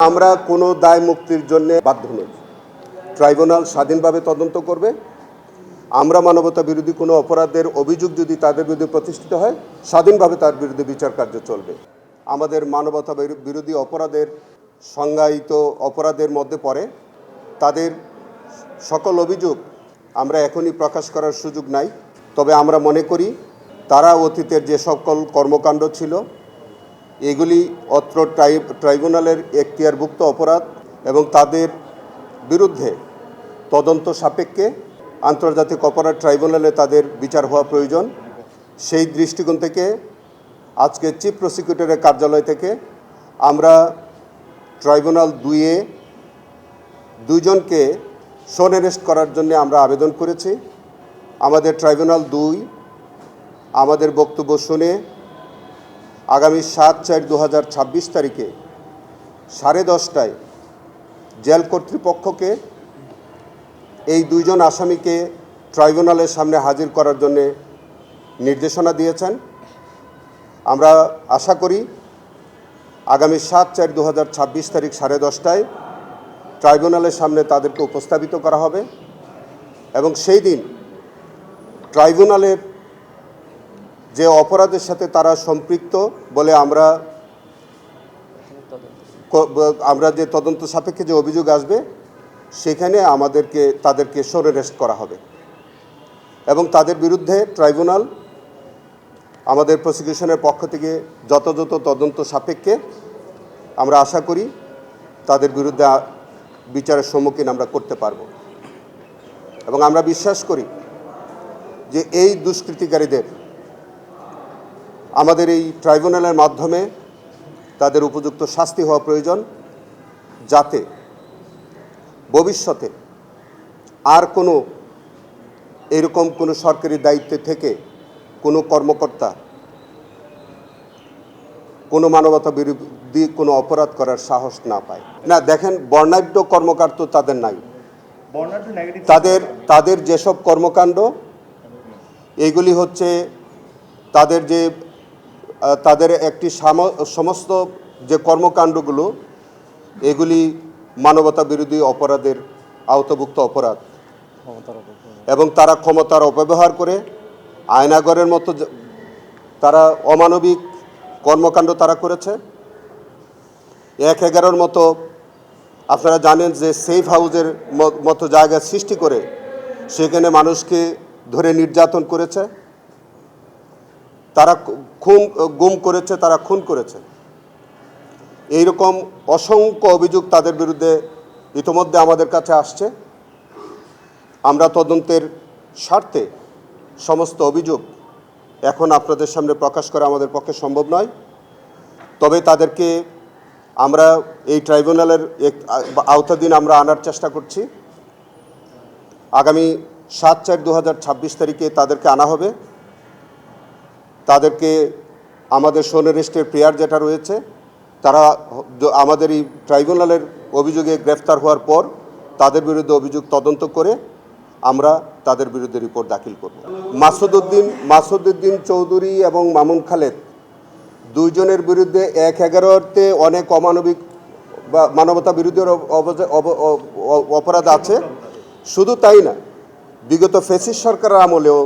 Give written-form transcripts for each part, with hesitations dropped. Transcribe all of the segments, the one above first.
আমরা কোনো দায় মুক্তির জন্য বাধ্য নই। ট্রাইব্যুনাল স্বাধীনভাবে তদন্ত করবে। আমরা মানবতা বিরোধী কোনো অপরাধের অভিযোগ যদি তাদের বিরুদ্ধে প্রতিষ্ঠিত হয়, স্বাধীনভাবে তার বিরুদ্ধে বিচার কার্য চলবে। আমাদের মানবতা বিরোধী অপরাধের সংজ্ঞায়িত অপরাধের মধ্যে পড়ে। তাদের সকল অভিযোগ আমরা এখনই প্রকাশ করার সুযোগ নাই। তবে আমরা মনে করি তারা অতীতের যে সকল কর্মকাণ্ড ছিল এগুলি অত্র ট্রাইব্যুনালের এখতিয়ারভুক্ত অপরাধ এবং তাদের বিরুদ্ধে তদন্ত সাপেক্ষে আন্তর্জাতিক অপরাধ ট্রাইব্যুনালে তাদের বিচার হওয়া প্রয়োজন। সেই দৃষ্টিকোণ থেকে আজকে চিফ প্রসিকিউটরের কার্যালয় থেকে আমরা ট্রাইব্যুনাল 2-এ দুইজনকে শোন অ্যারেস্ট করার জন্য আমরা আবেদন করেছি। আমাদের ট্রাইব্যুনাল 2 আমাদের বক্তব্য শুনে আগামী 7/4/2026 তারিখে 10:30টায় জেল কর্তৃপক্ষকে এই দুইজন আসামিকে ট্রাইব্যুনালের সামনে হাজির করার জন্য নির্দেশনা দিয়েছেন। আমরা আশা করি আগামী 7/4/2026 তারিখ 10:30টায় ট্রাইব্যুনালের সামনে তাদেরকে উপস্থাপিত করা হবে এবং সেই দিন ট্রাইব্যুনালের যে অপরাধের সাথে তারা সম্পৃক্ত বলে আমরা যে তদন্ত সাপেক্ষে যে অভিযোগ আসবে সেখানে তাদেরকে শোন অ্যারেস্ট করা হবে এবং তাদের বিরুদ্ধে ট্রাইব্যুনাল আমাদের প্রসিকিউশনের পক্ষ থেকে যথাযথ তদন্ত সাপেক্ষে আমরা আশা করি তাদের বিরুদ্ধে বিচারের সম্মুখীন আমরা করতে পারব এবং আমরা বিশ্বাস করি যে এই দুষ্কৃতিকারীদের আমাদের এই ট্রাইব্যুনালের মাধ্যমে তাদের উপযুক্ত শাস্তি হওয়া প্রয়োজন, যাতে ভবিষ্যতে আর কোনো এরকম কোনো সরকারি দায়িত্বে থেকে কোনো কর্মকর্তা কোনো মানবতা বিরোধী কোনো অপরাধ করার সাহস না পায়। না, দেখেন, বর্ণাঢ্য কর্মকাণ্ড তাদের নাই। তাদের যেসব কর্মকাণ্ড এইগুলি হচ্ছে তাদের একটি সমস্ত যে কর্মকাণ্ডগুলো এগুলি মানবতা বিরোধী অপরাধের আওতাভুক্ত অপরাধ এবং তারা ক্ষমতার অপব্যবহার করে আয়নাগরের মতো তারা অমানবিক কর্মকাণ্ড তারা করেছে। 1/11 মতো আপনারা জানেন যে সেফ হাউসের মতো জায়গা সৃষ্টি করে সেখানে মানুষকে ধরে নির্যাতন করেছে, তারা গুম করেছে, তারা খুন করেছে। এইরকম অসংখ্য অভিযোগ তাদের বিরুদ্ধে ইতোমধ্যে আমাদের কাছে আসছে। আমরা তদন্তের স্বার্থে সমস্ত অভিযোগ এখন আপনাদের সামনে প্রকাশ করা আমাদের পক্ষে সম্ভব নয়। তবে তাদেরকে আমরা এই ট্রাইব্যুনালের আওতাধীন আমরা আনার চেষ্টা করছি। আগামী 7/4/2026 তারিখে তাদেরকে আনা হবে। তাদেরকে আমাদের শোন অ্যারেস্টের প্রেয়ার যেটা রয়েছে, তারা আমাদের এই ট্রাইব্যুনালের অভিযোগে গ্রেফতার হওয়ার পর তাদের বিরুদ্ধে অভিযোগ তদন্ত করে আমরা তাদের বিরুদ্ধে রিপোর্ট দাখিল করব। মাসুদউদ্দিন চৌধুরী এবং মামুন খালেদ দুইজনের বিরুদ্ধে 1/11-তে অনেক অমানবিক বা মানবতা বিরোধী অপরাধ আছে। শুধু তাই না, বিগত ফ্যাসিস্ট সরকারের আমলেও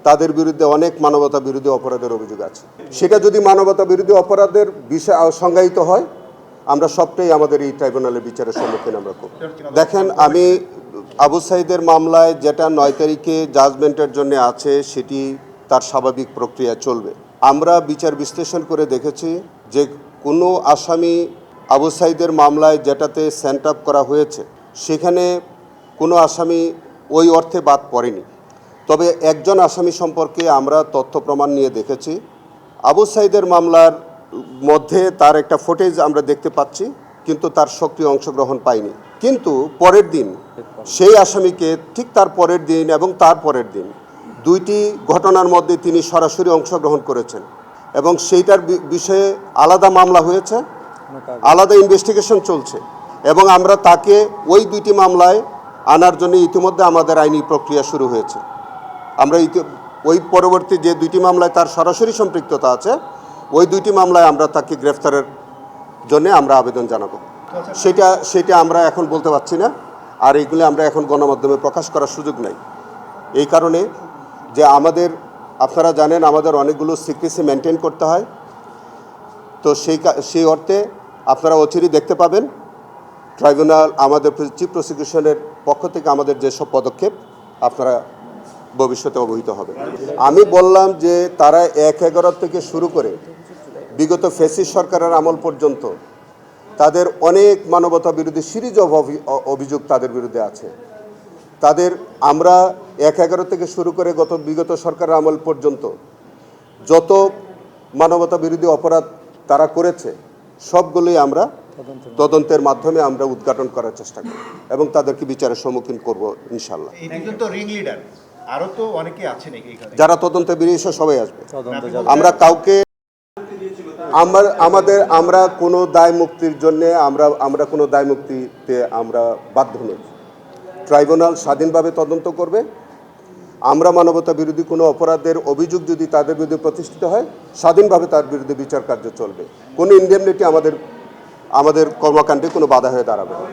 তাদের বিরুদ্ধে অনেক মানবতা বিরোধী অপরাধের অভিযোগ আছে। সেটা যদি মানবতা বিরোধী অপরাধের বিষয় সংজ্ঞায়িত হয়, আমরা সবটাই আমাদের এই ট্রাইব্যুনালের বিচারের সম্মুখীন আমরা করব। দেখেন, আমি আবু সাঈদের মামলায় যেটা 9 তারিখে জাজমেন্টের জন্য আছে সেটি তার স্বাভাবিক প্রক্রিয়া চলবে। আমরা বিচার বিশ্লেষণ করে দেখেছি যে কোনো আসামি আবু সাঈদের মামলায় যেটাতে সেন্ট আপ করা হয়েছে সেখানে কোনো আসামি ওই অর্থে বাদ পড়েনি। তবে একজন আসামি সম্পর্কে আমরা তথ্য প্রমাণ নিয়ে দেখেছি। আবু সাঈদের মামলার মধ্যে তার একটা ফুটেজ আমরা দেখতে পাচ্ছি, কিন্তু তার সক্রিয় অংশগ্রহণ পাইনি। কিন্তু পরের দিন সেই আসামিকে ঠিক তার পরের দিন এবং তার পরের দিন দুইটি ঘটনার মধ্যে তিনি সরাসরি অংশগ্রহণ করেছেন এবং সেইটার বিষয়ে আলাদা মামলা হয়েছে, আলাদা ইনভেস্টিগেশন চলছে এবং আমরা তাকে ওই দুইটি মামলায় আনার জন্য ইতিমধ্যে আমাদের আইনি প্রক্রিয়া শুরু হয়েছে। আমরা ওই পরবর্তী যে দুইটি মামলায় তার সরাসরি সম্পৃক্ততা আছে ওই দুইটি মামলায় আমরা তাকে গ্রেফতারের জন্য আমরা আবেদন জানাবো। সেটা আমরা এখন বলতে পারছি না, আর এইগুলো আমরা এখন গণমাধ্যমে প্রকাশ করার সুযোগ নাই। এই কারণে যে আপনারা জানেন আমাদের অনেকগুলো সিক্রেসি মেনটেন করতে হয়, তো সেই অর্থে আপনারা অচিরেই দেখতে পাবেন ট্রাইব্যুনাল আমাদের চিফ প্রসিকিউশনের পক্ষ থেকে আমাদের যেসব পদক্ষেপ আপনারা ভবিষ্যতে অবহিত হবে। আমি বললাম যে তারা 1/11 থেকে শুরু করে বিগত ফ্যাসিস্ট সরকারের আমল পর্যন্ত তাদের অনেক মানবতা বিরোধী সিরিজ অফ অভিযোগ তাদের বিরুদ্ধে আছে। আমরা 1/11 থেকে শুরু করে বিগত সরকারের আমল পর্যন্ত যত মানবতা বিরোধী অপরাধ তারা করেছে সবগুলোই আমরা তদন্তের মাধ্যমে আমরা উদ্ঘাটন করার চেষ্টা করি এবং তাদেরকে বিচারের সম্মুখীন করব ইনশাল্লাহ। আরো তো অনেকে আছেন এখানে যারা তদন্তে বেরিয়েছে সবাই আসবে। আমরা কাউকে আমরা কোনো দায় মুক্তির জন্য আমরা কোনো দায় মুক্তিতে আমরা বাধ্য নই। ট্রাইব্যুনাল স্বাধীনভাবে তদন্ত করবে। আমরা মানবতা বিরোধী কোনো অপরাধের অভিযোগ যদি তাদের বিরুদ্ধে প্রতিষ্ঠিত হয় স্বাধীনভাবে তার বিরুদ্ধে বিচার কার্য চলবে। কোনো ইনডেমনিটি আমাদের কর্মকাণ্ডে কোনো বাধা হয়ে দাঁড়াবে না।